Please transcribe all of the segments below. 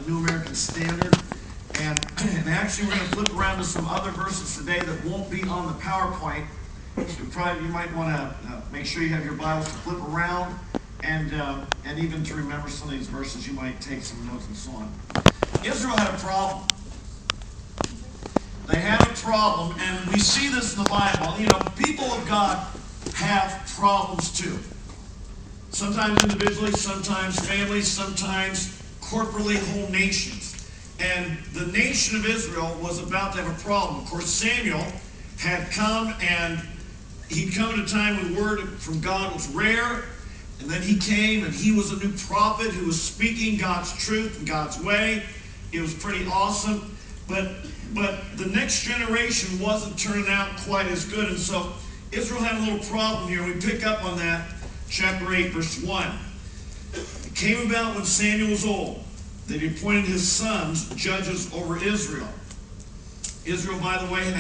the New American Standard. And actually, we're going to flip around to some other verses today that won't be on the PowerPoint. You might want to make sure you have your Bibles to flip around, and even to remember some of these verses, you might take some notes and so on. Israel had a problem. They had a problem, and we see this in the Bible. You know, people of God have problems too. Sometimes individually, sometimes families, sometimes corporately, whole nations. And the nation of Israel was about to have a problem. Of course, Samuel had come, and he'd come at a time when word from God was rare. And then he came, and he was a new prophet who was speaking God's truth and God's way. It was pretty awesome. But the next generation wasn't turning out quite as good. And so Israel had a little problem here. We pick up on that, chapter 8, verse 1. It came about when Samuel was old that he appointed his sons judges over Israel. Israel, by the way,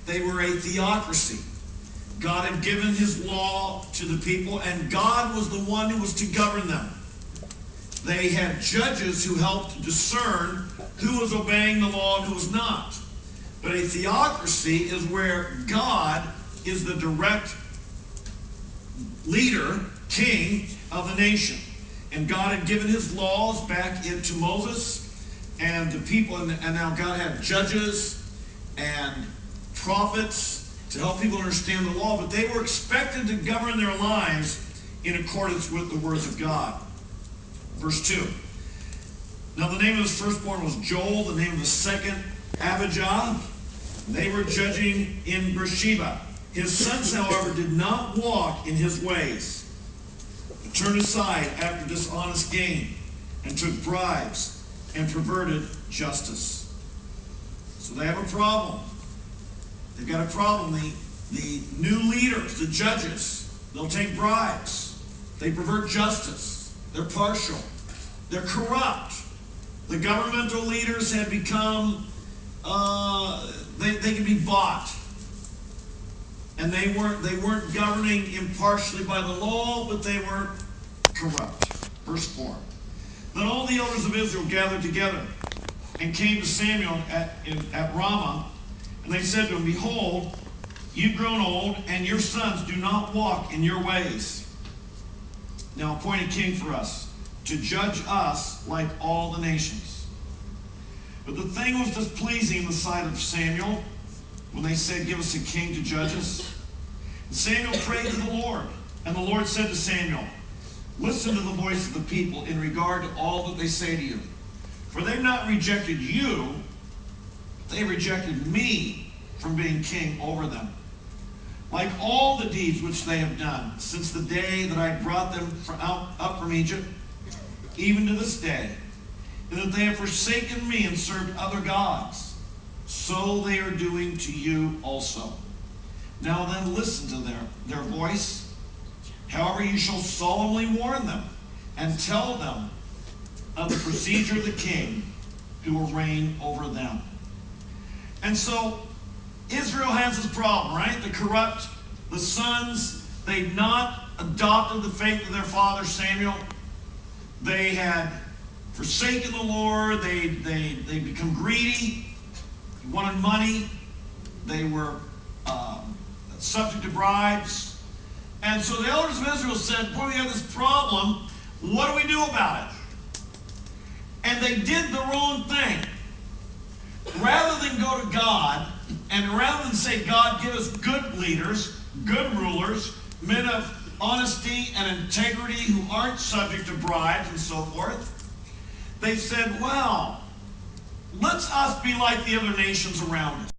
they were a theocracy. God had given his law to the people, and God was the one who was to govern them. They had judges who helped discern who was obeying the law and who was not. But a theocracy is where God is the direct leader, king of the nation. And God had given his laws back into Moses and the people, and now God had judges and prophets to help people understand the law, but they were expected to govern their lives in accordance with the words of God. Verse 2. Now the name of his firstborn was Joel, the name of the second Abijah. They were judging in Beersheba. His sons, however, did not walk in his ways, but turned aside after dishonest gain, and took bribes, and perverted justice. So they have a problem. They've got a problem. The new leaders, the judges, they'll take bribes. They pervert justice. They're partial. They're corrupt. The governmental leaders had become, they could be bought. And they weren't governing impartially by the law, but they were corrupt. Verse 4. Then all the elders of Israel gathered together and came to Samuel at Ramah, and they said to him, Behold, you've grown old, and your sons do not walk in your ways. Now appoint a king for us, to judge us like all the nations. But the thing was displeasing in the sight of Samuel, when they said, Give us a king to judge us. And Samuel prayed to the Lord. And the Lord said to Samuel, Listen to the voice of the people in regard to all that they say to you. For they've not rejected you, they rejected me from being king over them. Like all the deeds which they have done since the day that I brought them up from Egypt, even to this day, and that they have forsaken me and served other gods, so they are doing to you also. Now then, listen to their voice. However, you shall solemnly warn them and tell them of the procedure of the king who will reign over them. And so Israel has this problem, right? The sons, they've not adopted the faith of their father Samuel. They had forsaken the Lord. They become greedy. They wanted money. They were subject to bribes. And so the elders of Israel said, boy, we have this problem. What do we do about it? And they did the wrong thing. Rather than go to God, and rather than say, God, give us good leaders, good rulers, men of honesty and integrity who aren't subject to bribes and so forth, they said, well, let's us be like the other nations around us.